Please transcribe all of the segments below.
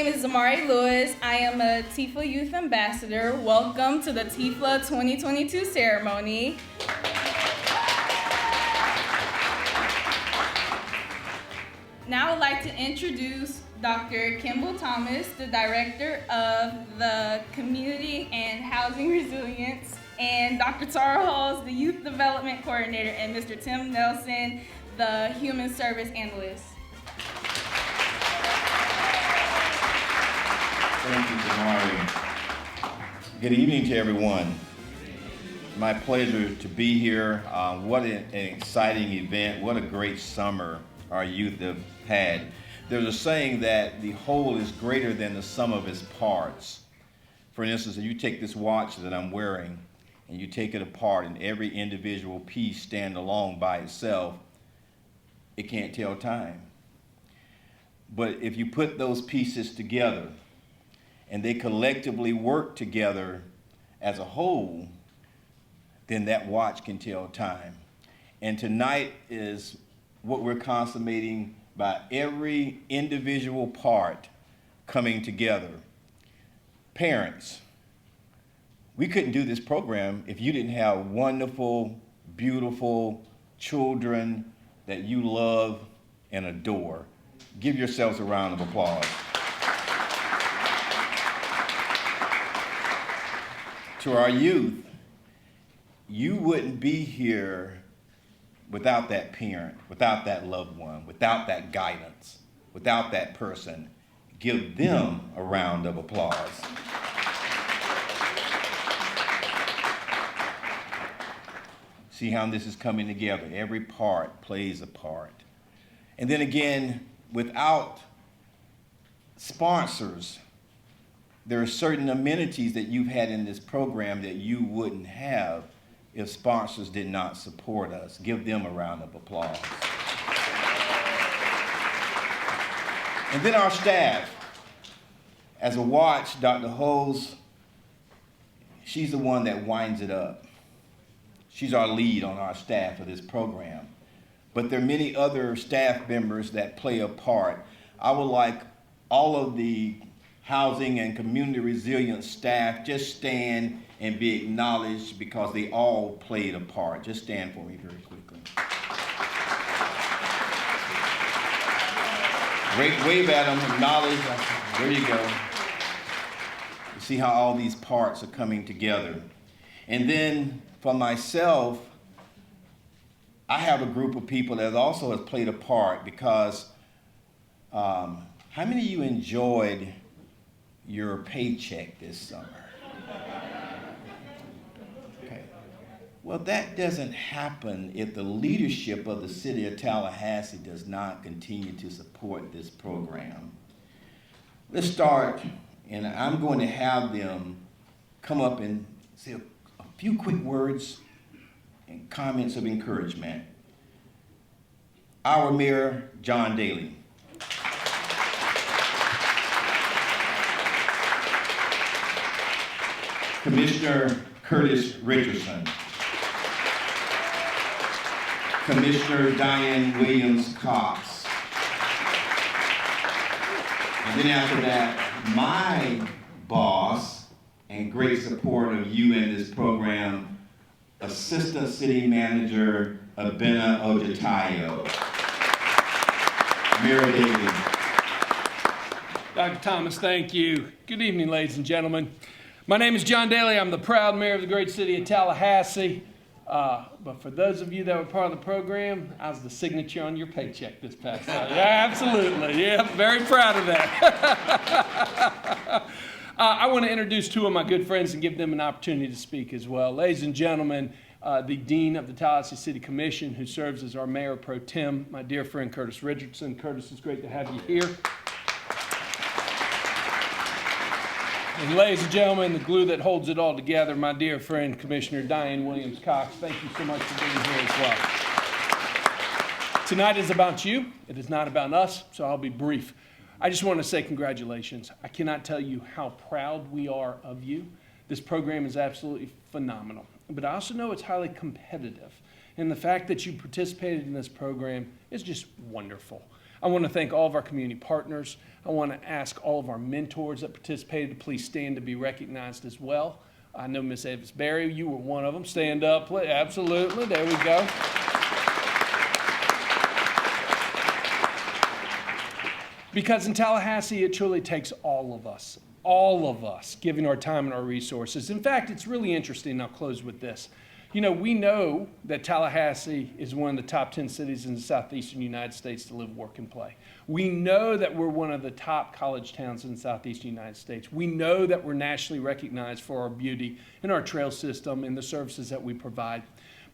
name is Zamari Lewis. I am a TFLA Youth Ambassador. Welcome to the TFLA 2022 ceremony. Now I'd like to introduce Dr. Kimball Thomas, the Director of the Community and Housing Resilience, and Dr. Tara Halls, the Youth Development Coordinator, and Mr. Tim Nelson, the Human Service Analyst. Thank you, Zamari. Good evening to everyone. My pleasure to be here. What an exciting event. What a great summer our youth have had. There's a saying that the whole is greater than the sum of its parts. For instance, if you take this watch that I'm wearing and you take it apart and every individual piece stand alone by itself, it can't tell time. But if you put those pieces together and they collectively work together as a whole, then that watch can tell time. And tonight is what we're consummating by every individual part coming together. Parents, we couldn't do this program if you didn't have wonderful, beautiful children that you love and adore. Give yourselves a round of applause. To our youth, you wouldn't be here without that parent, without that loved one, without that guidance, without that person. Give them a round of applause. See how this is coming together. Every part plays a part. And then again, without sponsors, there are certain amenities that you've had in this program that you wouldn't have if sponsors did not support us. Give them a round of applause. And then our staff. As a watch, Dr. Holmes, she's the one that winds it up. She's our lead on our staff for this program. But there are many other staff members that play a part. I would like all of the housing and community resilience staff just stand and be acknowledged because they all played a part. Just stand for me very quickly. Wave at them, acknowledge. There you go. You see how all these parts are coming together. And then for myself, I have a group of people that also has played a part because how many of you enjoyed your paycheck this summer? Okay. Well, that doesn't happen if the leadership of the City of Tallahassee does not continue to support this program. Let's start, and I'm going to have them come up and say a few quick words and comments of encouragement. Our Mayor, John Daly. Commissioner Curtis Richardson. Commissioner Diane Williams-Cox. And then after that, my boss and great support of you in this program, Assistant City Manager Abena Ojetayo. Mayor Daly. Dr. Thomas, thank you. Good evening, ladies and gentlemen. My name is John Daly. I'm the proud mayor of the great city of Tallahassee. But for those of you that were part of the program, I was the signature on your paycheck this past time. Yeah, absolutely. Yeah, very proud of that. I want to introduce two of my good friends and give them an opportunity to speak as well. Ladies and gentlemen, the Dean of the Tallahassee City Commission, who serves as our Mayor Pro Tem, my dear friend Curtis Richardson. Curtis, it's great to have you here. And ladies and gentlemen, the glue that holds it all together, my dear friend, Commissioner Diane Williams-Cox. Thank you so much for being here as well. Tonight is about you. It is not about us, so I'll be brief. I just want to say congratulations. I cannot tell you how proud we are of you. This program is absolutely phenomenal. But I also know it's highly competitive. And the fact that you participated in this program is just wonderful. I want to thank all of our community partners. I want to ask all of our mentors that participated to please stand to be recognized as well. I know Miss Evis-Berry, you were one of them. Stand up, please. Absolutely. There we go. Because in Tallahassee, it truly takes all of us giving our time and our resources. In fact, it's really interesting, and I'll close with this. You know, we know that Tallahassee is one of the top 10 cities in the southeastern United States to live, work, and play. We know that we're one of the top college towns in the southeastern United States. We know that we're nationally recognized for our beauty and our trail system and the services that we provide.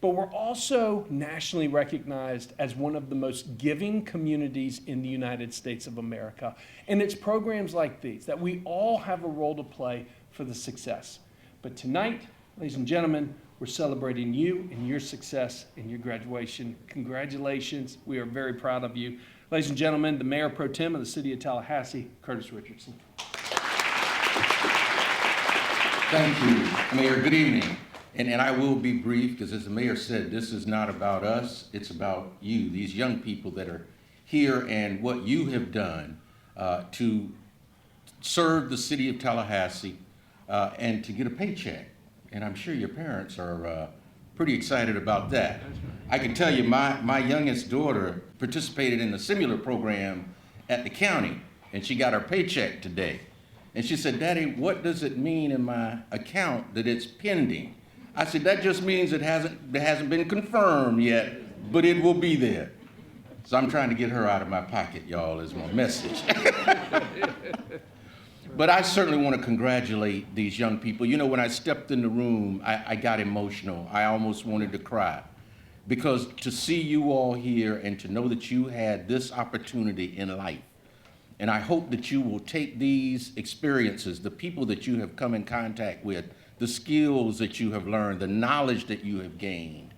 But we're also nationally recognized as one of the most giving communities in the United States of America. And it's programs like these that we all have a role to play for the success. But tonight, ladies and gentlemen, we're celebrating you and your success and your graduation. Congratulations. We are very proud of you. Ladies and gentlemen, the Mayor Pro Tem of the City of Tallahassee, Curtis Richardson. Thank you, Mayor. Good evening. And I will be brief because, as the mayor said, this is not about us. It's about you, these young people that are here and what you have done to serve the city of Tallahassee and to get a paycheck. And I'm sure your parents are pretty excited about that. I can tell you my youngest daughter participated in a similar program at the county, and she got her paycheck today. And she said, "Daddy, what does it mean in my account that it's pending?" I said, "That just means it hasn't been confirmed yet, but it will be there." So I'm trying to get her out of my pocket, y'all, is my message. But I certainly want to congratulate these young people. You know, when I stepped in the room, I got emotional. I almost wanted to cry. Because to see you all here and to know that you had this opportunity in life, and I hope that you will take these experiences, the people that you have come in contact with, the skills that you have learned, the knowledge that you have gained,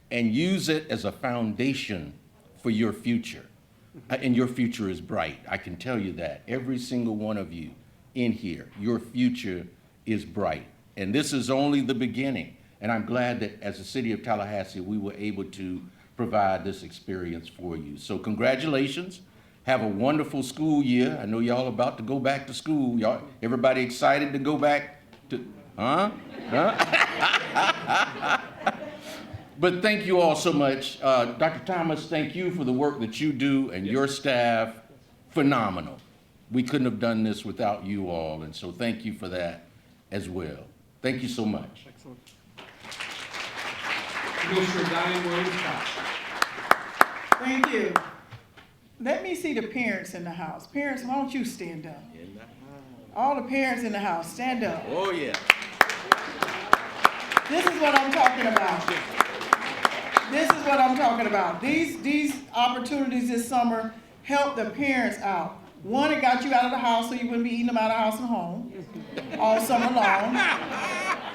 and use it as a foundation for your future. And your future is bright. I can tell you that. Every single one of you in here, your future is bright. And this is only the beginning. And I'm glad that as the city of Tallahassee, we were able to provide this experience for you. So congratulations. Have a wonderful school year. I know y'all about to go back to school. Y'all, everybody excited to go back to, But thank you all so much. Dr. Thomas, thank you for the work that you do and your staff. Phenomenal. We couldn't have done this without you all, and so thank you for that as well. Thank you so much. Excellent. Commissioner Diane Williams-Cox. Thank you. Let me see the parents in the house. Parents, why don't you stand up? All the parents in the house, stand up. Oh, yeah. This is what I'm talking about. This is what I'm talking about. These opportunities this summer help the parents out. One, it got you out of the house so you wouldn't be eating them out of house and home all summer long.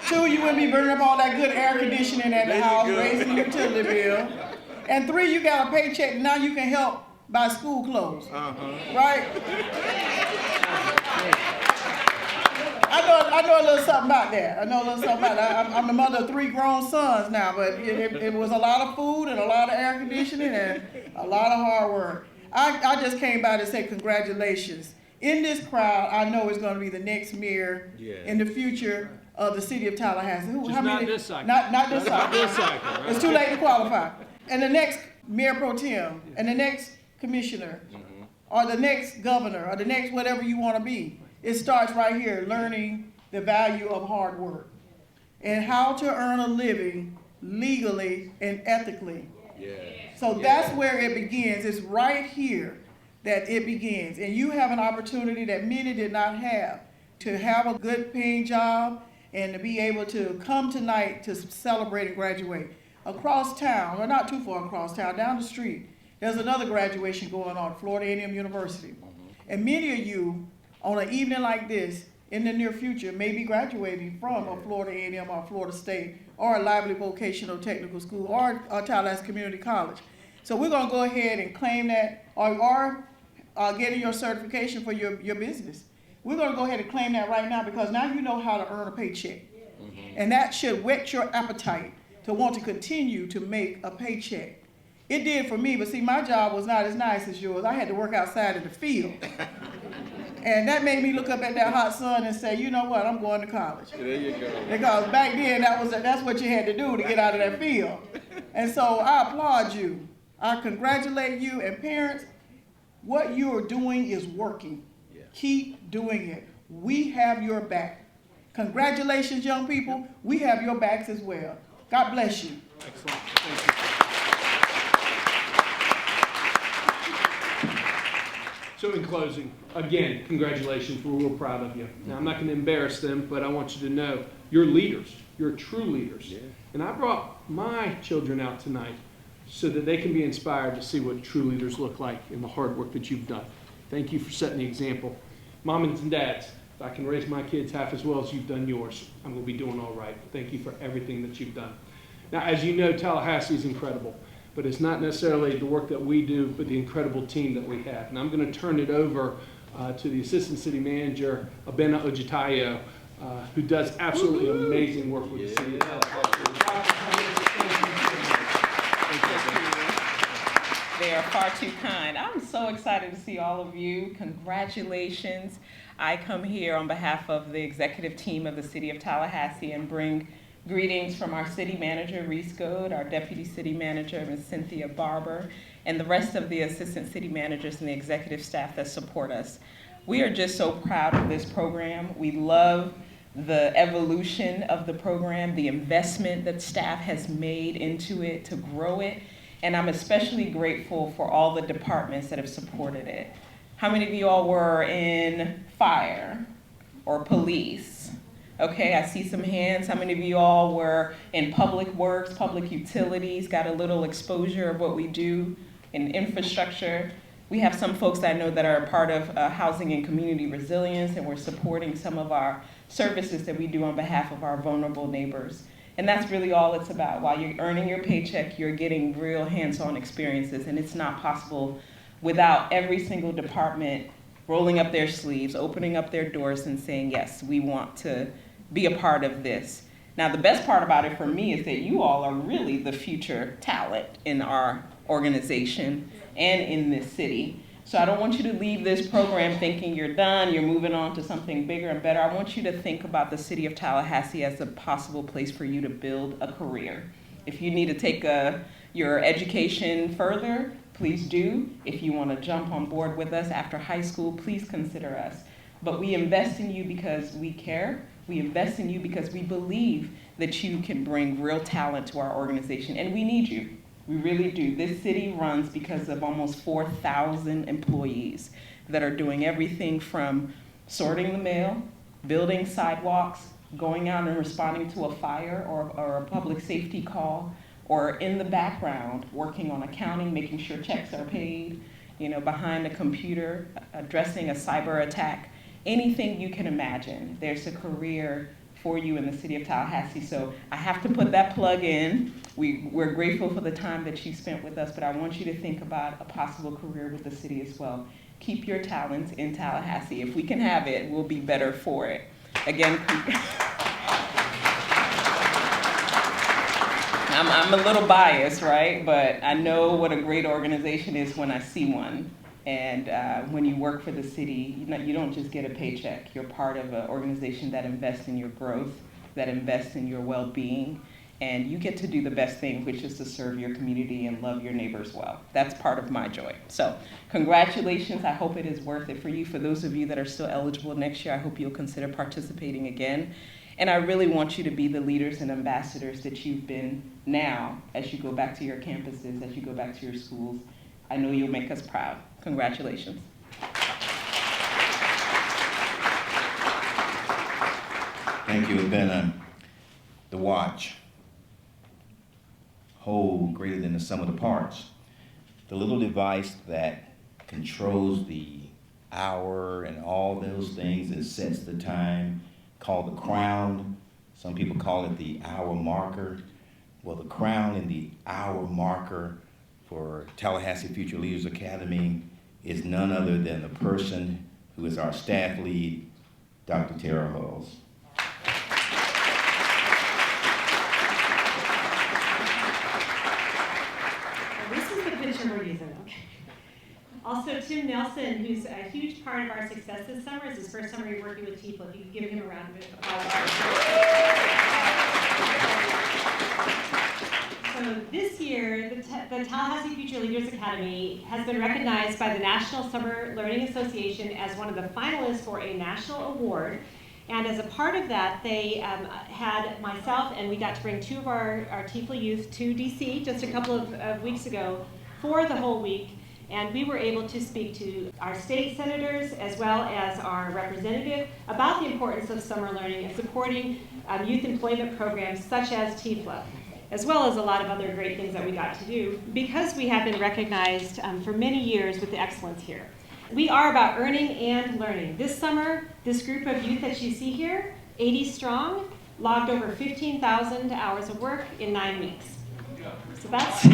Two, you wouldn't be burning up all that good air conditioning at the house, raising your utility bill. And three, you got a paycheck, now you can help buy school clothes. Right? I know a little something about that. I'm the mother of 3 grown sons now, but it was a lot of food and a lot of air conditioning and a lot of hard work. I just came by to say congratulations. In this crowd, I know it's going to be the next mayor in the future of the city of Tallahassee. Not this cycle. Not this cycle. Not this cycle. Right? It's too late to qualify. And the next mayor pro tem, and the next commissioner, or the next governor, or the next whatever you want to be. It starts right here, learning the value of hard work and how to earn a living legally and ethically. So that's where it begins. It's right here that it begins. And you have an opportunity that many did not have, to have a good paying job and to be able to come tonight to celebrate and graduate. Across town, or not too far across town, down the street, there's another graduation going on at Florida A&M University. And many of you, on an evening like this, in the near future, may be graduating from a Florida A&M or Florida State or a Lively Vocational Technical School or a Tallahassee Community College. So we're going to go ahead and claim that, or getting your certification for your business. We're going to go ahead and claim that right now, because now you know how to earn a paycheck. And that should whet your appetite to want to continue to make a paycheck. It did for me, but see, my job was not as nice as yours. I had to work outside in the field. And that made me look up at that hot sun and say, you know what, I'm going to college. There you go. Because back then, that's what you had to do to get out of that field. And so I applaud you. I congratulate you. And parents, what you are doing is working. Yeah. Keep doing it. We have your back. Congratulations, young people. We have your backs as well. God bless you. Excellent. Thank you. So in closing, again, congratulations. We're real proud of you. Now, I'm not going to embarrass them, but I want you to know you're leaders. You're true leaders. Yeah. And I brought my children out tonight so that they can be inspired to see what true leaders look like in the hard work that you've done. Thank you for setting the example. Moms and dads, if I can raise my kids half as well as you've done yours, I'm going to be doing all right. Thank you for everything that you've done. Now, as you know, Tallahassee is incredible. But it's not necessarily the work that we do, but the incredible team that we have. And I'm going to turn it over to the Assistant City Manager, Abena Ojetayo, who does absolutely amazing work with the city of Tallahassee. They are far too kind. I'm so excited to see all of you. Congratulations. I come here on behalf of the executive team of the City of Tallahassee and bring greetings from our city manager, Reese Goad, our deputy city manager, Ms. Cynthia Barber, and the rest of the assistant city managers and the executive staff that support us. We are just so proud of this program. We love the evolution of the program, the investment that staff has made into it to grow it, and I'm especially grateful for all the departments that have supported it. How many of you all were in fire or police? Okay, I see some hands. How many of you all were in public works, public utilities, got a little exposure of what we do in infrastructure? We have some folks that I know that are a part of housing and community resilience, and we're supporting some of our services that we do on behalf of our vulnerable neighbors. And that's really all it's about. While you're earning your paycheck, you're getting real hands-on experiences, and it's not possible without every single department rolling up their sleeves, opening up their doors and saying, yes, we want to be a part of this. Now, the best part about it for me is that you all are really the future talent in our organization and in this city. So I don't want you to leave this program thinking you're done, you're moving on to something bigger and better. I want you to think about the city of Tallahassee as a possible place for you to build a career. If you need to take your education further, please do. If you want to jump on board with us after high school, please consider us. But we invest in you because we care. We invest in you because we believe that you can bring real talent to our organization, and we need you. We really do. This city runs because of almost 4,000 employees that are doing everything from sorting the mail, building sidewalks, going out and responding to a fire or a public safety call, or in the background working on accounting, making sure checks are paid, behind a computer, addressing a cyber attack. Anything you can imagine, there's a career for you in the city of Tallahassee. So I have to put that plug in. We're grateful for the time that you spent with us, but I want you to think about a possible career with the city as well. Keep your talents in Tallahassee. If we can have it, we'll be better for it. Again, I'm a little biased, right? But I know what a great organization is when I see one. And when you work for the city, you don't just get a paycheck. You're part of an organization that invests in your growth, that invests in your well-being, and you get to do the best thing, which is to serve your community and love your neighbors well. That's part of my joy. So congratulations. I hope it is worth it for you. For those of you that are still eligible next year, I hope you'll consider participating again. And I really want you to be the leaders and ambassadors that you've been now as you go back to your campuses, as you go back to your schools. I know you'll make us proud. Congratulations. Thank you, Abena. The watch, whole greater than the sum of the parts. The little device that controls the hour and all those things and sets the time, called the crown. Some people call it the hour marker. Well, the crown and the hour marker for Tallahassee Future Leaders Academy is none other than the person who is our staff lead, Dr. Tara Hulls. This is Tim Nelson, who's a huge part of our success this summer. It's his first summer working with TFLA. If you could give him a round of applause. So this year, the Tallahassee Future Leaders Academy has been recognized by the National Summer Learning Association as one of the finalists for a national award. And as a part of that, they had myself, and we got to bring 2 of our TFLA youth to DC just a couple of weeks ago for the whole week. And we were able to speak to our state senators as well as our representative about the importance of summer learning and supporting youth employment programs such as TFLA, as well as a lot of other great things that we got to do because we have been recognized for many years with the excellence here. We are about earning and learning. This summer, this group of youth that you see here, 80 strong, logged over 15,000 hours of work in 9 weeks. So that's...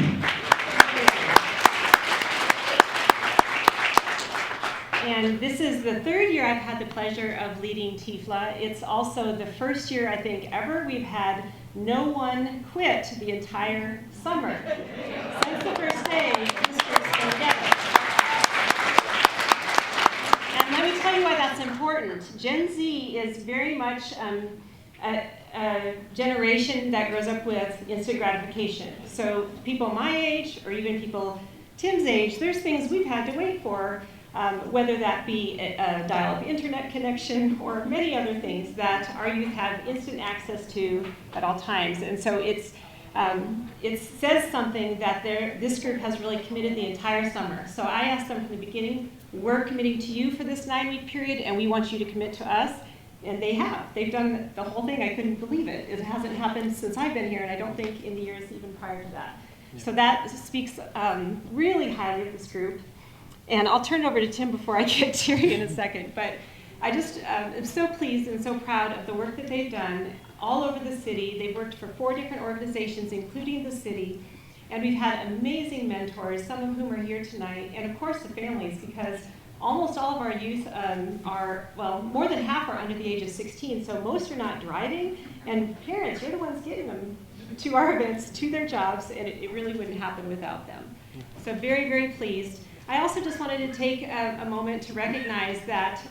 And this is the 3rd year I've had the pleasure of leading TFLA. It's also the first year, I think, ever we've had no one quit the entire summer. Since the first day, this group's been together. And let me tell you why that's important. Gen Z is very much a generation that grows up with instant gratification. So people my age, or even people Tim's age, there's things we've had to wait for, whether that be a dial-up internet connection or many other things that our youth have instant access to at all times. And so it says something that this group has really committed the entire summer. So I asked them from the beginning, we're committing to you for this 9-week period, and we want you to commit to us. And they have. They've done the whole thing. I couldn't believe it. It hasn't happened since I've been here, and I don't think in the years even prior to that. So that speaks really highly of this group. And I'll turn it over to Tim before I get teary in a second. But I just am so pleased and so proud of the work that they've done all over the city. They've worked for 4 different organizations, including the city. And we've had amazing mentors, some of whom are here tonight. And of course the families, because almost all of our youth more than half are under the age of 16. So most are not driving. And parents, you're the ones getting them to our events, to their jobs. And it really wouldn't happen without them. So very, very pleased. I also just wanted to take a moment to recognize that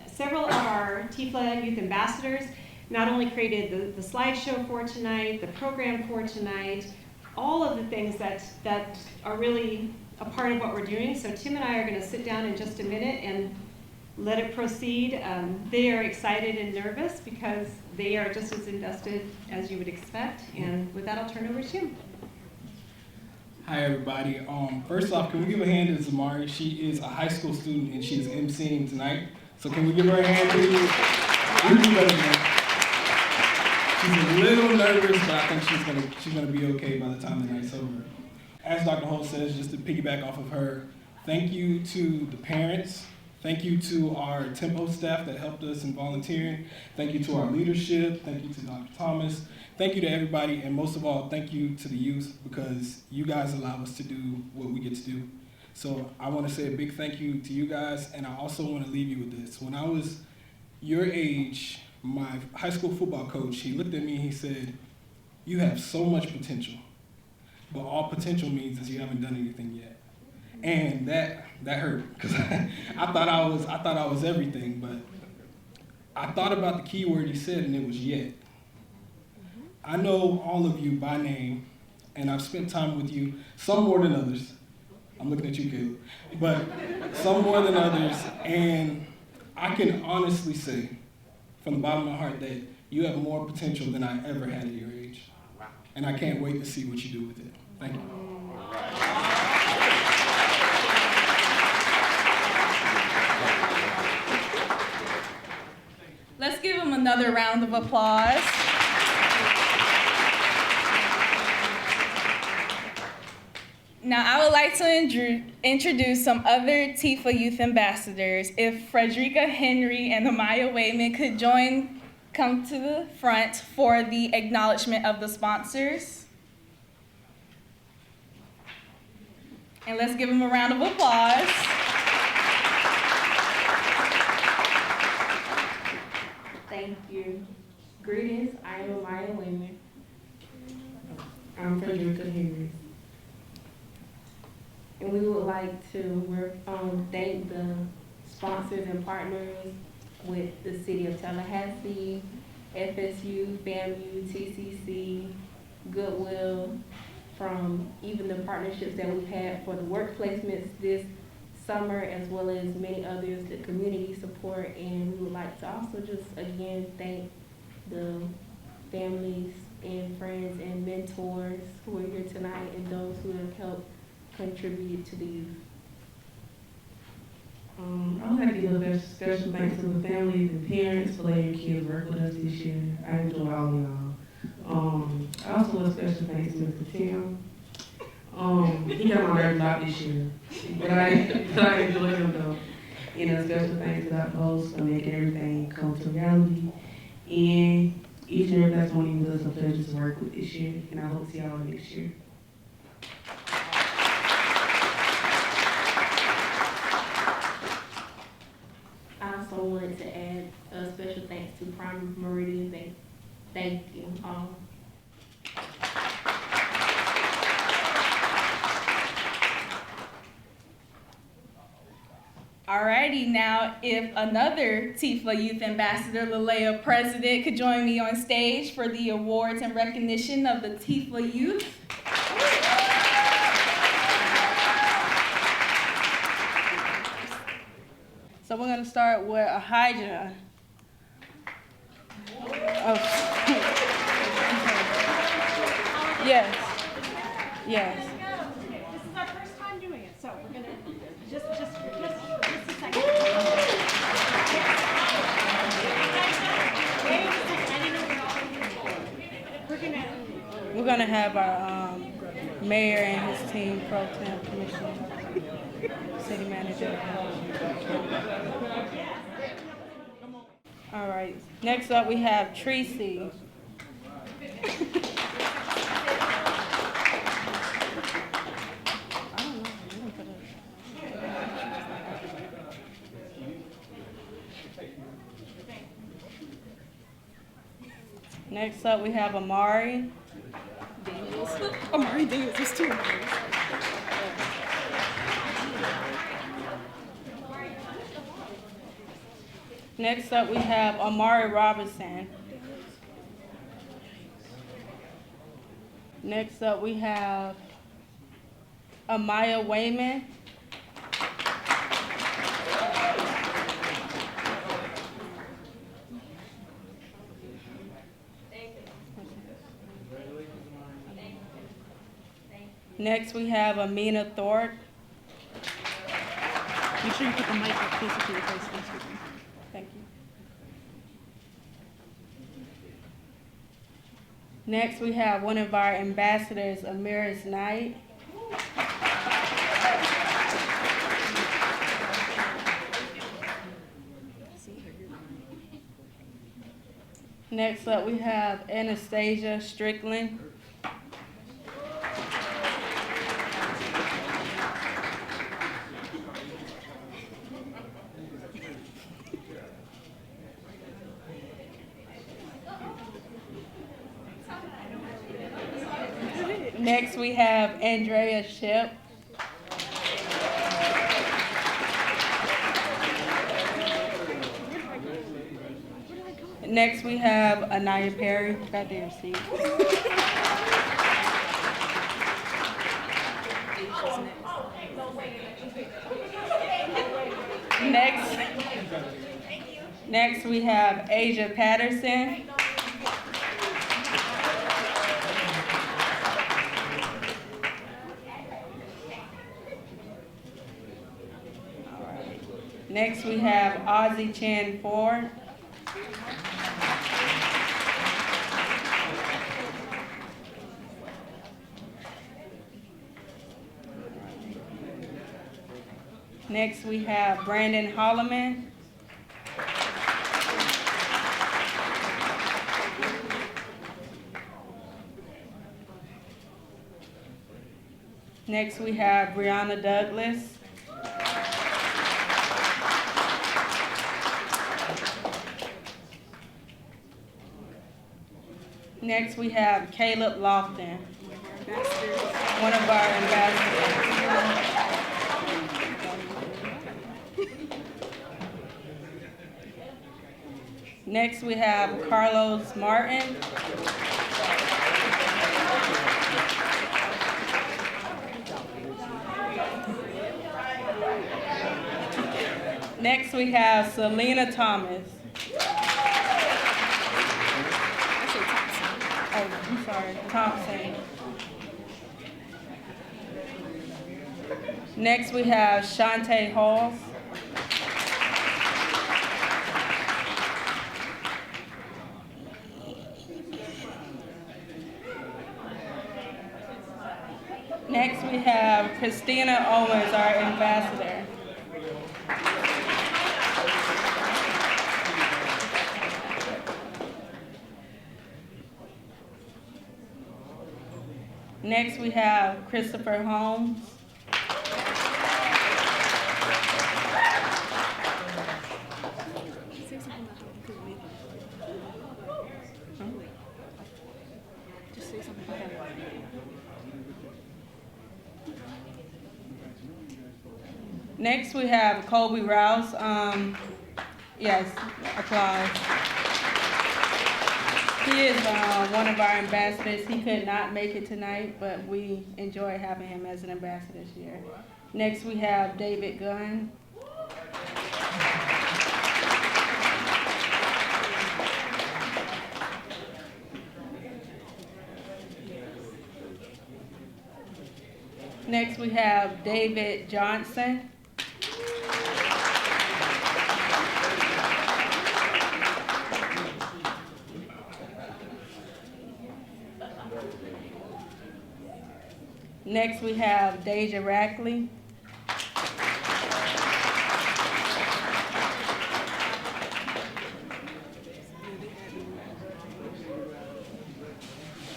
several of our TFLA Youth Ambassadors not only created the slideshow for tonight, the program for tonight, all of the things that are really a part of what we're doing. So Tim and I are going to sit down in just a minute and let it proceed. They are excited and nervous because they are just as invested as you would expect. And with that, I'll turn it over to Tim. Hi, everybody. First off, can we give a hand to Zamari? She is a high school student, and she is emceeing tonight. So can we give her a hand, please? She's a little nervous, but I think she's gonna be okay by the time the night's over. As Dr. Holt says, just to piggyback off of her, thank you to the parents. Thank you to our tempo staff that helped us in volunteering. Thank you to our leadership. Thank you to Dr. Thomas. Thank you to everybody, and most of all, thank you to the youth, because you guys allow us to do what we get to do. So I want to say a big thank you to you guys, and I also want to leave you with this. When I was your age, my high school football coach, he looked at me and he said, "You have so much potential, but all potential means is you haven't done anything yet." And that hurt, because I thought I was everything, but I thought about the key word he said, and it was yet. I know all of you by name, and I've spent time with you, some more than others. I'm looking at you, Caleb. But some more than others, and I can honestly say, from the bottom of my heart, that you have more potential than I ever had at your age. And I can't wait to see what you do with it. Thank you. Let's give him another round of applause. Now, I would like to introduce some other TFLA Youth Ambassadors. If Frederica Henry and Amaya Wayman could come to the front for the acknowledgement of the sponsors. And let's give them a round of applause. Thank you. Greetings, I am Amaya Wayman. I'm Frederica Henry. And we would like to thank the sponsors and partners with the City of Tallahassee, FSU, FAMU, TCC, Goodwill, from even the partnerships that we've had for the work placements this summer, as well as many others, the community support. And we would like to also just again thank the families and friends and mentors who are here tonight and those who have helped contribute to the youth. I would like to give a special thanks to the families and parents for letting kids work with us this year. I enjoy all of y'all. I also want a special thanks to Mr. Tim. He got my nerves out this year, but I enjoy him though. And a special thanks to Dr. Host for making everything come to reality. And each and every last one of you was a pleasure to work with this year, and I hope to see y'all next year. I also wanted to add a special thanks to Prime Meridian. Thank you all. Alrighty, now if another TFLA Youth Ambassador, Lalea President, could join me on stage for the awards and recognition of the TFLA Youth. So we're going to start with Ojetayo. Yes. Yes. This is our first time doing it, so we're gonna just a second. We're gonna have our mayor and his team, pro temp commissioner, city manager. All right. Next up, we have Tracy. Next up, we have Amari. Amari Davis is too. Next up, we have Amari Robinson. Next up, we have Amaya Wayman. Next, we have Amina Thorpe. Make sure you put the mic up closer to your face. Thank you. Next, we have one of our ambassadors, Amiris Knight. Next up, we have Anastasia Strickland. Next, we have Andrea Ship. Next, we have Anaya Perry. Got their seat. Next, we have Asia Patterson. Next, we have Ozzie Chan Ford. Next, we have Brandon Holloman. Next, we have Brianna Douglas. Next, we have Caleb Lofton, one of our ambassadors. Next, we have Carlos Martin. Next, we have Selena Thomas. Oh, I'm sorry, Thompson. Next, we have Shantae Halls. Next, we have Christina Owens, our ambassador. Next, we have Christopher Holmes. Say something about how he couldn't make it. Just say something about that. Next, we have Colby Rouse. Yes, applause. He is one of our ambassadors. He could not make it tonight, but we enjoy having him as an ambassador this year. Next, we have David Gunn. Next, we have David Johnson. Next, we have Deja Rackley.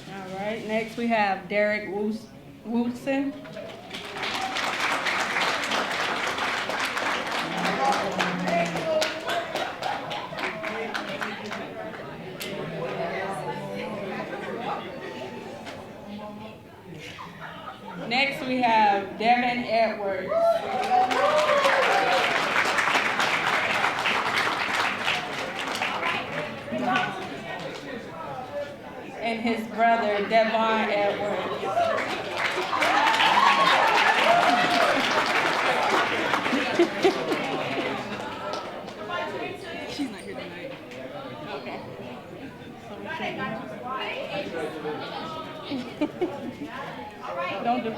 All right, next we have Derek Woodson. Next, we have Devin Edwards. And his brother, Devon Edwards. She's not here tonight. Okay. Don't do it.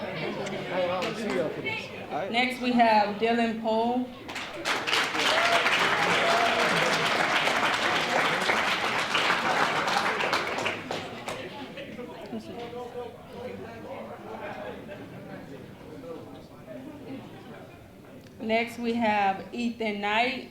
Next, we have Dylan Poole. Next, we have Ethan Knight.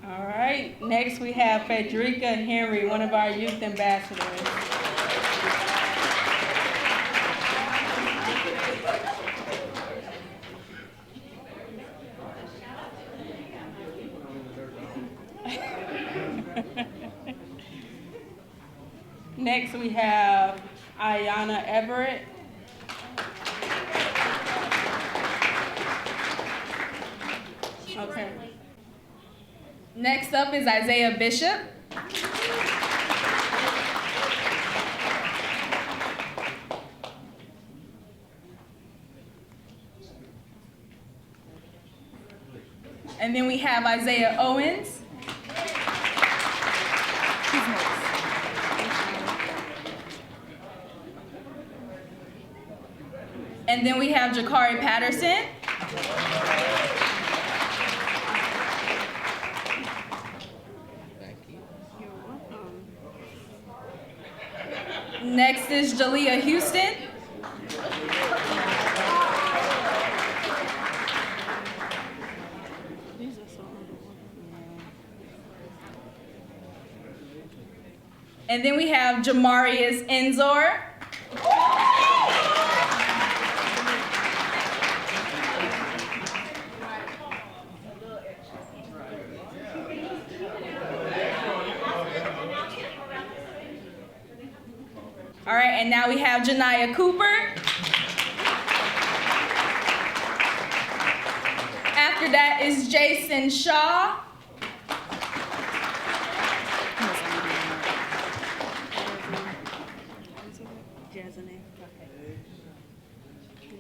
All right, next we have Frederica Henry, one of our youth ambassadors. Next we have Ayana Everett. Okay. Next up is Isaiah Bishop. And then we have Isaiah Owens. And then we have Jakari Patterson. Next is Jalea Houston. These are so And then we have Jamarius Enzor. All right, and now we have Janiyah Cooper. After that is Jason Shaw.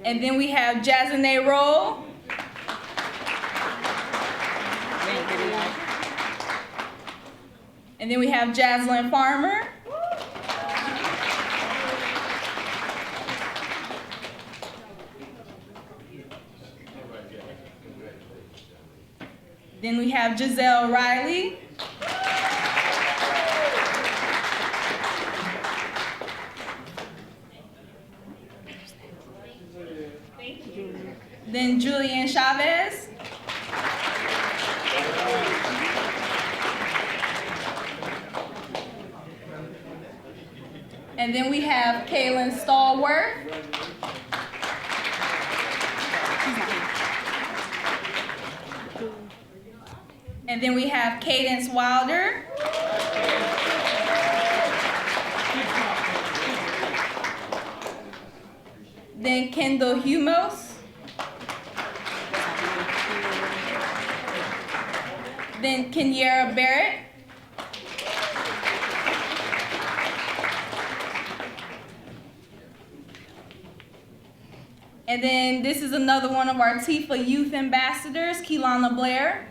And then we have Jazanae Roll. And then we have Jaslyn Farmer. Then we have Giselle Riley. Then Julian Chavez. And then we have Kaylin Stallworth. And then we have Cadence Wilder. Then Kendall Humos. Then Kenyera Barrett. And then this is another one of our TFLA Youth Ambassadors, Keelana Blair,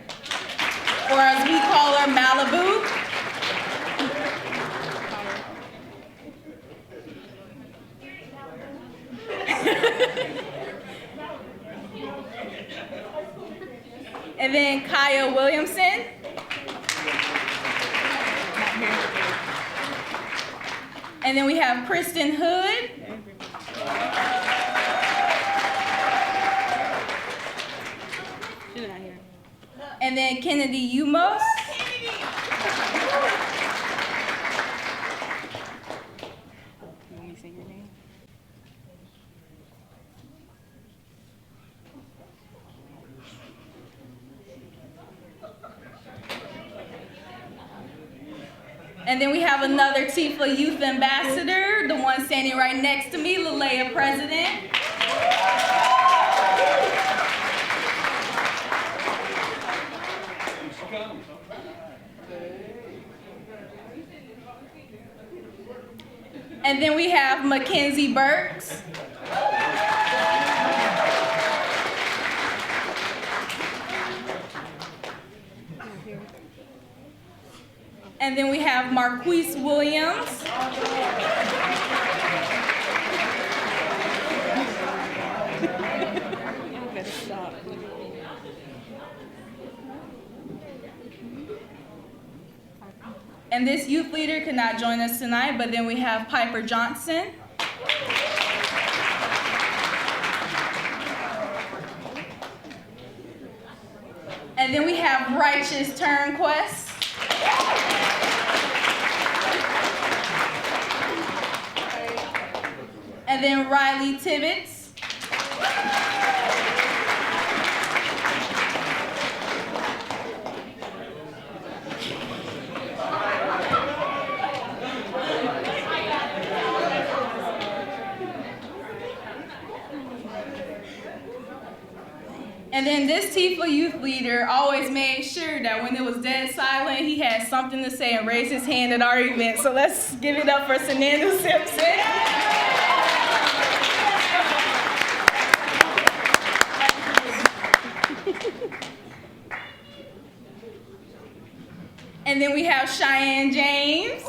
or as we call her, Malibu. And then Kaya Williamson. And then we have Kristen Hood. And then Kennedy Umos. Let me say your name. And then we have another TFLA Youth Ambassador, the one standing right next to me, Lalea President. And then we have Mackenzie Burks. And then we have Marquise Williams. You better stop. And this youth leader could not join us tonight, but then we have Piper Johnson. And then we have Righteous Turnquest. And then Riley Tibbetts. And then this TFLA youth leader always made sure that when it was dead silent, he had something to say and raise his hand at our event. So let's give it up for Sananda Simpson. And then we have Cheyenne James.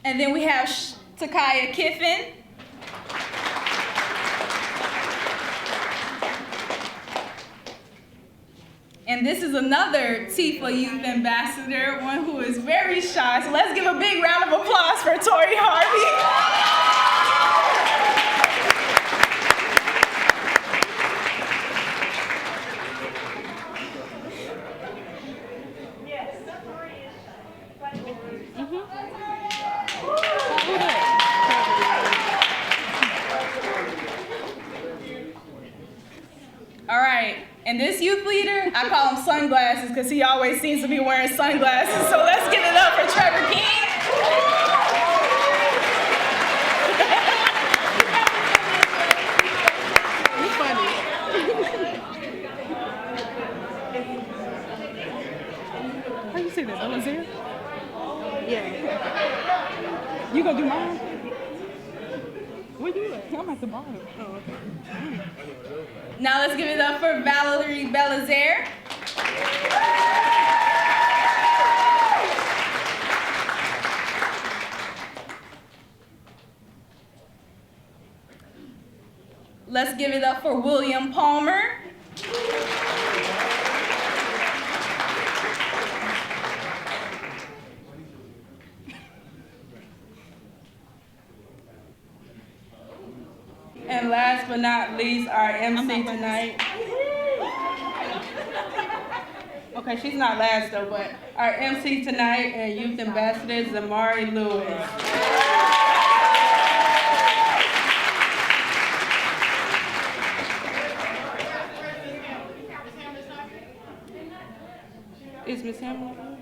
And then we have Takaya Kiffin. And this is another TFLA Youth Ambassador, one who is very shy. So let's give a big round of applause for Tori Harvey. All right, and this youth leader, I call him Sunglasses because he always seems to be wearing sunglasses. So let's give it up for Trevor King. It's funny. How you say that? That was there? Yeah. You gonna do mine? Where you at? I'm at the bottom. Oh, okay. Now let's give it up for Valerie Belizaire. Let's give it up for William Palmer. And last but not least, our MC tonight. Okay, she's not last though, but our MC tonight and Youth Ambassador, Zamari Lewis. Is Miss Hamilton?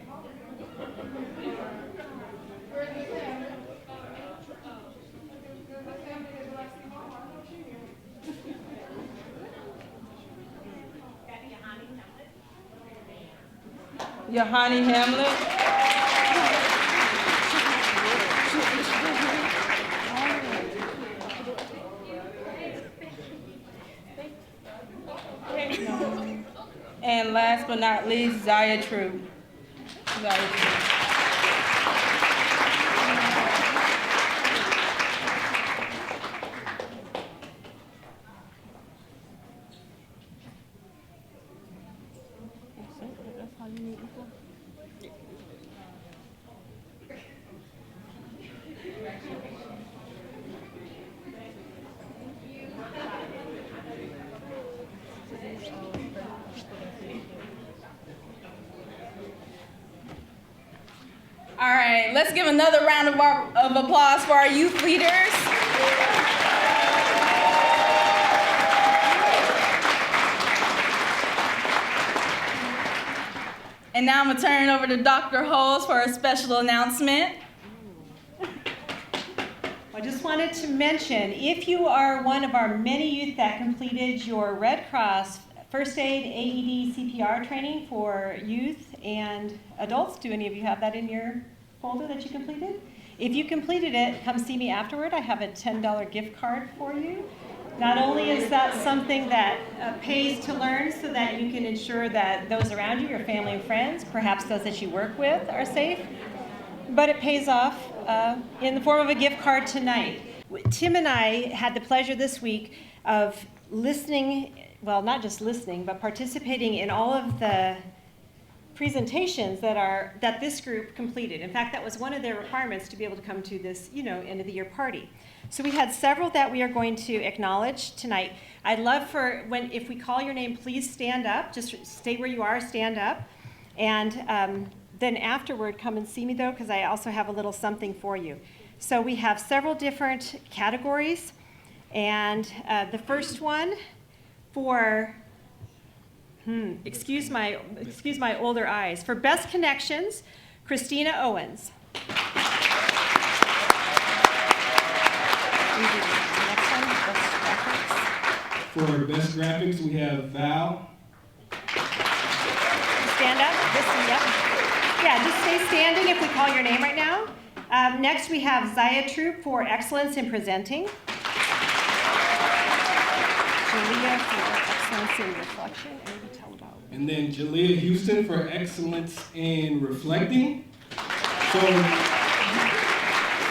Yohani Hamlet. And last but not least, Zaya True. Zaya True. That's how you meet before? All right, let's give another round of applause for our youth leaders. And now I'm gonna turn it over to Dr. Holes for a special announcement. I just wanted to mention, if you are one of our many youth that completed your Red Cross First Aid AED CPR training for youth and adults, do any of you have that in your folder that you completed? If you completed it, come see me afterward. I have a $10 gift card for you. Not only is that something that pays to learn so that you can ensure that those around you, your family and friends, perhaps those that you work with, are safe, but it pays off in the form of a gift card tonight. Tim and I had the pleasure this week of listening, well, not just listening, but participating in all of the presentations that this group completed. In fact, that was one of their requirements to be able to come to this, end of the year party. So we had several that we are going to acknowledge tonight. I'd love if we call your name, please stand up. Just stay where you are, stand up. And then afterward, come and see me though, because I also have a little something for you. So we have several different categories. And the first one for, excuse my older eyes. For Best Connections, Christina Owens. For Best Graphics, we have Val. Stand up. Yeah, just stay standing if we call your name right now. Next, we have Zaya Troop for Excellence in Presenting. Jalea for Excellence in Reflection. And then Jalea Houston for Excellence in Reflecting. So,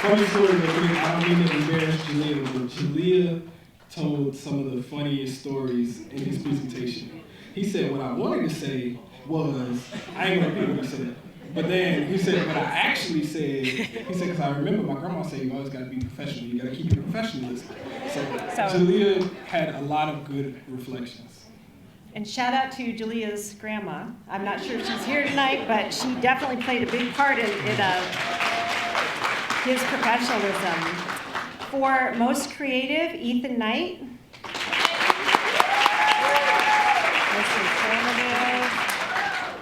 funny story, I don't mean to embarrass Jalea, but Jalea told some of the funniest stories in his presentation. He said, what I wanted to say was, I ain't gonna repeat what he said, but then he said, what I actually said, he said, because I remember my grandma said, you always gotta be professional, you gotta keep your professionalism. So Jalea had a lot of good reflections. And shout out to Jalea's grandma. I'm not sure if she's here tonight, but she definitely played a big part in his professionalism. For Most Creative, Ethan Knight.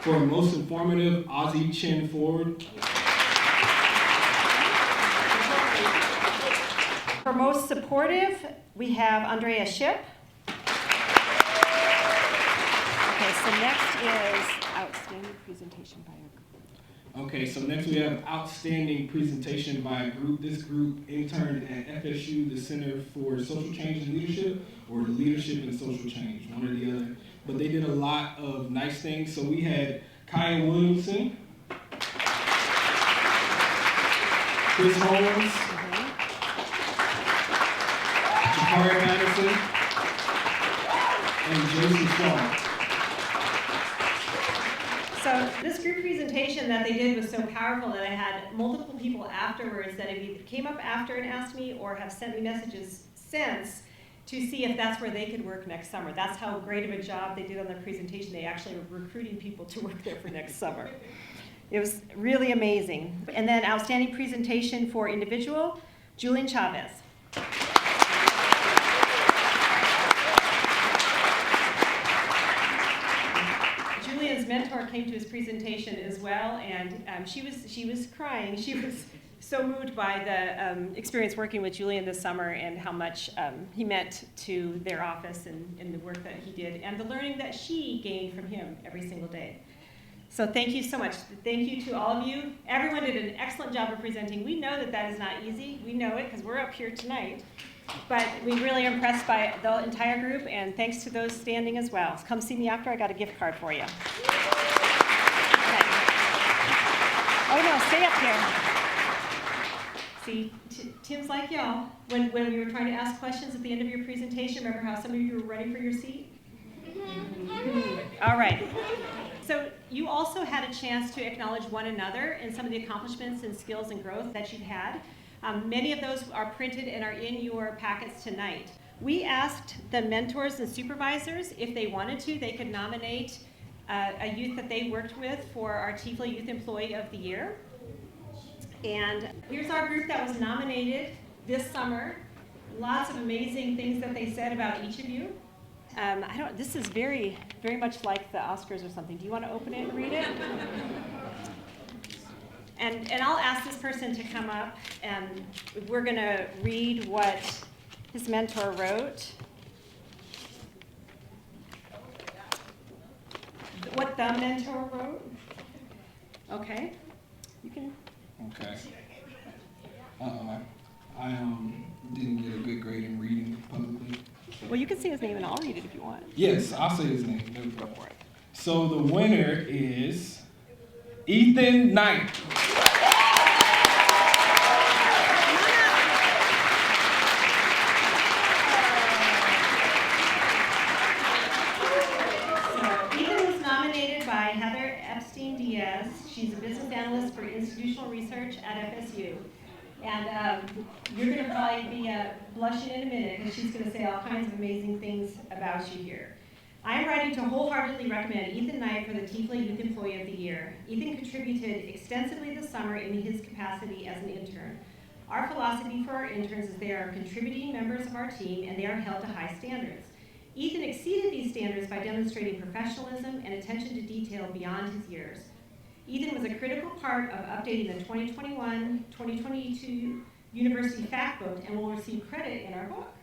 For most informative, Ozzy Chin Ford. For most supportive, we have Andrea Ship. Okay, so next is outstanding presentation by a group. Okay, so next we have outstanding presentation by a group. This group interned at FSU, the Center for Social Change and Leadership, or Leadership and Social Change, one or the other. But they did a lot of nice things. So we had Kaya Williamson, Chris Holmes, Jakari Madison, and Jason Shaw. So this group presentation that they did was so powerful that I had multiple people afterwards that have either came up after and asked me or have sent me messages since to see if that's where they could work next summer. That's how great of a job they did on their presentation. They actually were recruiting people to work there for next summer. It was really amazing. And then outstanding presentation for individual, Julian Chavez. Julian's mentor came to his presentation as well, and she was crying. She was so moved by the experience working with Julian this summer and how much he meant to their office and the work that he did and the learning that she gained from him every single day. So thank you so much. Thank you to all of you. Everyone did an excellent job of presenting. We know that that is not easy. We know it because we're up here tonight. But we really are impressed by the entire group, and thanks to those standing as well. Come see me after. I got a gift card for you. Okay. Oh no, stay up here. See, Tim's like y'all. When we were trying to ask questions at the end of your presentation, remember how some of you were ready for your seat? All right. So you also had a chance to acknowledge one another and some of the accomplishments and skills and growth that you've had. Many of those are printed and are in your packets tonight. We asked the mentors and supervisors if they wanted to, they could nominate a youth that they worked with for our TFLA Youth Employee of the Year. And here's our group that was nominated this summer. Lots of amazing things that they said about each of you. This is very, very much like the Oscars or something. Do you want to open it and read it? And I'll ask this person to come up, and we're going to read what his mentor wrote. What the mentor wrote? Okay. You can. Okay. I didn't get a good grade in reading publicly. Well, you can say his name, and I'll read it if you want. Yes, I'll say his name. No problem. So the winner is Ethan Knight. She's a business analyst for institutional research at FSU. And you're going to probably be blushing in a minute because she's going to say all kinds of amazing things about you here. I am writing to wholeheartedly recommend Ethan Knight for the TFLA Youth Employee of the Year. Ethan contributed extensively this summer in his capacity as an intern. Our philosophy for our interns is they are contributing members of our team and they are held to high standards. Ethan exceeded these standards by demonstrating professionalism and attention to detail beyond his years. Ethan was a critical part of updating the 2021-2022 University Fact Book and will receive credit in our book.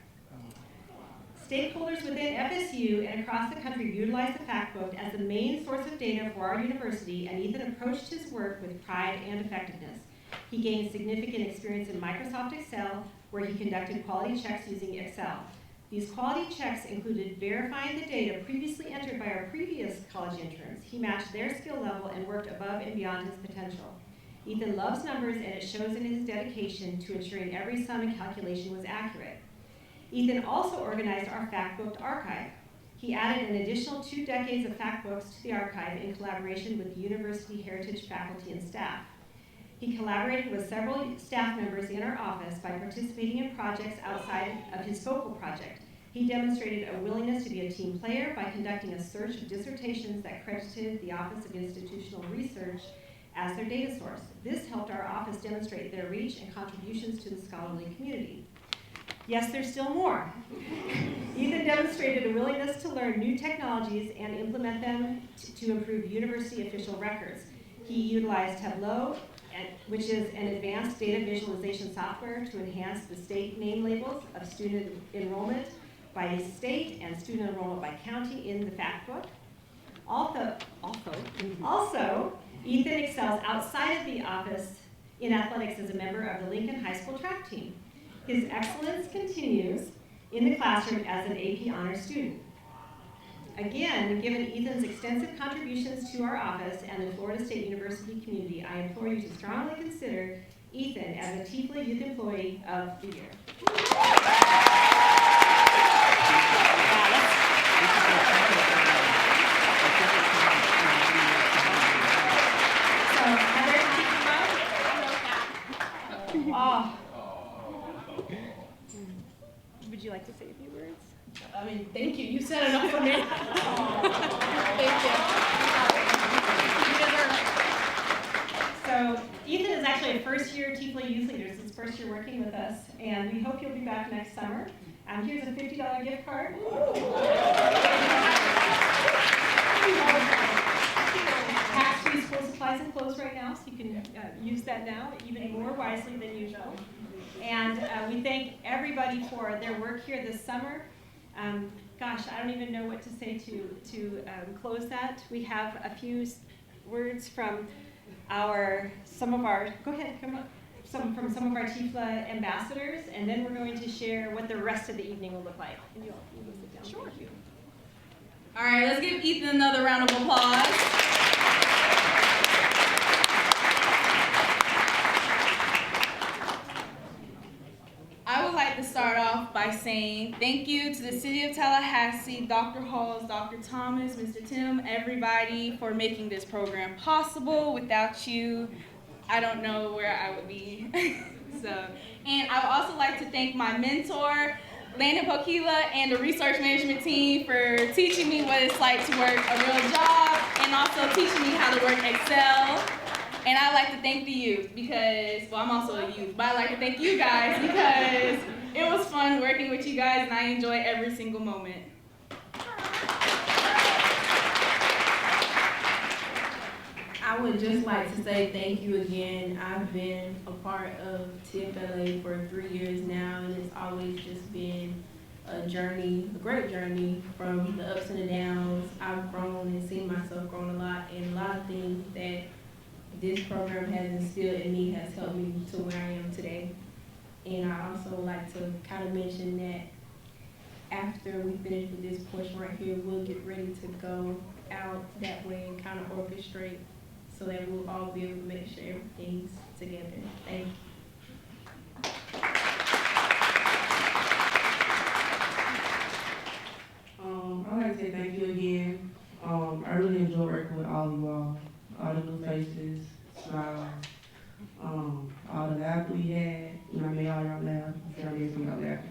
Stakeholders within FSU and across the country utilize the Fact Book as the main source of data for our university, and Ethan approached his work with pride and effectiveness. He gained significant experience in Microsoft Excel, where he conducted quality checks using Excel. These quality checks included verifying the data previously entered by our previous college interns. He matched their skill level and worked above and beyond his potential. Ethan loves numbers, and it shows in his dedication to ensuring every sum and calculation was accurate. Ethan also organized our fact book archive. He added an additional 2 decades of fact books to the archive in collaboration with the University Heritage faculty and staff. He collaborated with several staff members in our office by participating in projects outside of his focal project. He demonstrated a willingness to be a team player by conducting a search of dissertations that credited the Office of Institutional Research as their data source. This helped our office demonstrate their reach and contributions to the scholarly community. Yes, there's still more. Ethan demonstrated a willingness to learn new technologies and implement them to improve university official records. He utilized Tableau, which is an advanced data visualization software to enhance the state name labels of student enrollment by state and student enrollment by county in the fact book. Also, Ethan excels outside of the office in athletics as a member of the Lincoln High School track team. His excellence continues in the classroom as an AP honors student. Again, given Ethan's extensive contributions to our office and the Florida State University community, I implore you to strongly consider Ethan as a TFLA Youth Employee of the Year. Would you like to say a few words? I mean, thank you. You said enough for me. Thank you. So Ethan is actually a first-year TFLA Youth Leader. It's his first year working with us, and we hope you'll be back next summer. Here's a $50 gift card. Tax-free school supplies and clothes right now, so you can use that now even more wisely than usual. And we thank everybody for their work here this summer. Gosh, I don't even know what to say to close that. We have a few words from some of our TFLA ambassadors, and then we're going to share what the rest of the evening will look like. And you will sit down. Sure. All right, let's give Ethan another round of applause. I would like to start off by saying thank you to the City of Tallahassee, Dr. Halls, Dr. Thomas, Mr. Tim, everybody for making this program possible. Without you, I don't know where I would be. And I would also like to thank my mentor, Landon Pokila, and the research management team for teaching me what it's like to work a real job and also teaching me how to work Excel. And I'd like to thank the youth because, well, I'm also a youth, but I'd like to thank you guys because it was fun working with you guys and I enjoy every single moment. I would just like to say thank you again. I've been a part of TFLA for 3 years now, and it's always just been a journey, a great journey from the ups and the downs. I've grown and seen myself grown a lot, and a lot of things that this program has instilled in me has helped me to where I am today. And I also like to kind of mention that after we finish with this portion right here, we'll get ready to go out that way and kind of orchestrate so that we'll all be able to make sure everything's together. Thank you. I'd like to say thank you again. I really enjoy working with all of you all the new faces, smiles, all the laughter we had. I made all y'all laugh. I'm sure I made some of y'all laugh.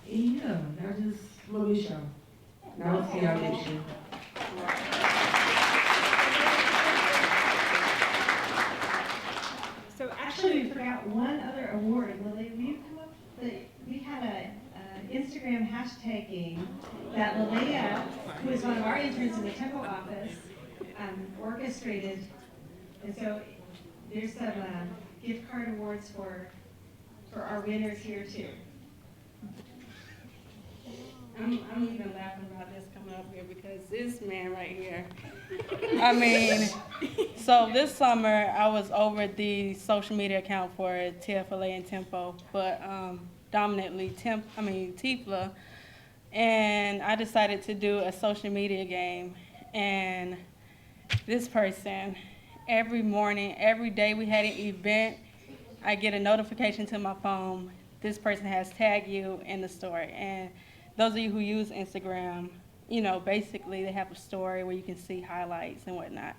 And yeah, I just love this show. Now let's see y'all next year. So actually, we forgot one other award. Lily, will you come up? We had an Instagram hashtag game that Lilia, who is one of our interns in the Tempo office, orchestrated. And so there's some gift card awards for our winners here too. I'm even laughing about this coming up here because this man right here. I mean, so this summer I was over the social media account for TFLA and Tempo, but dominantly TFLA, and I decided to do a social media game. And this person, every morning, every day we had an event, I get a notification to my phone. This person has tagged you in the story. And those of you who use Instagram, basically they have a story where you can see highlights and whatnot.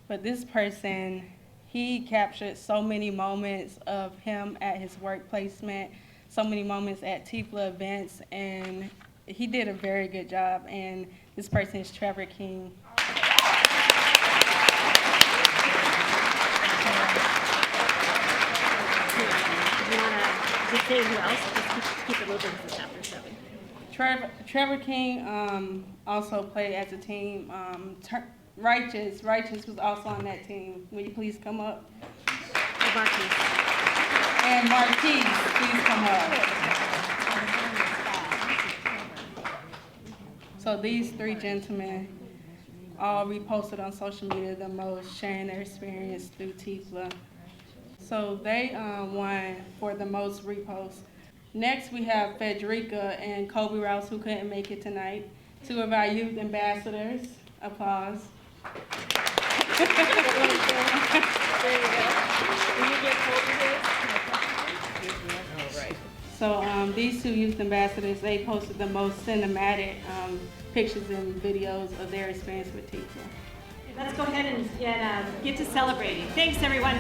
But this person, he captured so many moments of him at his work placement, so many moments at TFLA events, and he did a very good job. And this person is Trevor King. You want to Just say who else, just keep it moving for chapter 7. Trevor King also played as a team. Righteous was also on that team. Will you please come up? And Marquise, please come up. So these 3 gentlemen all reposted on social media the most, sharing their experience through TFLA. So they won for the most reposts. Next, we have Federica and Kobe Rouse, who couldn't make it tonight. 2 of our youth ambassadors. Applause. So these 2 youth ambassadors, they posted the most cinematic pictures and videos of their experience with TFLA. Let's go ahead and get to celebrating. Thanks, everyone.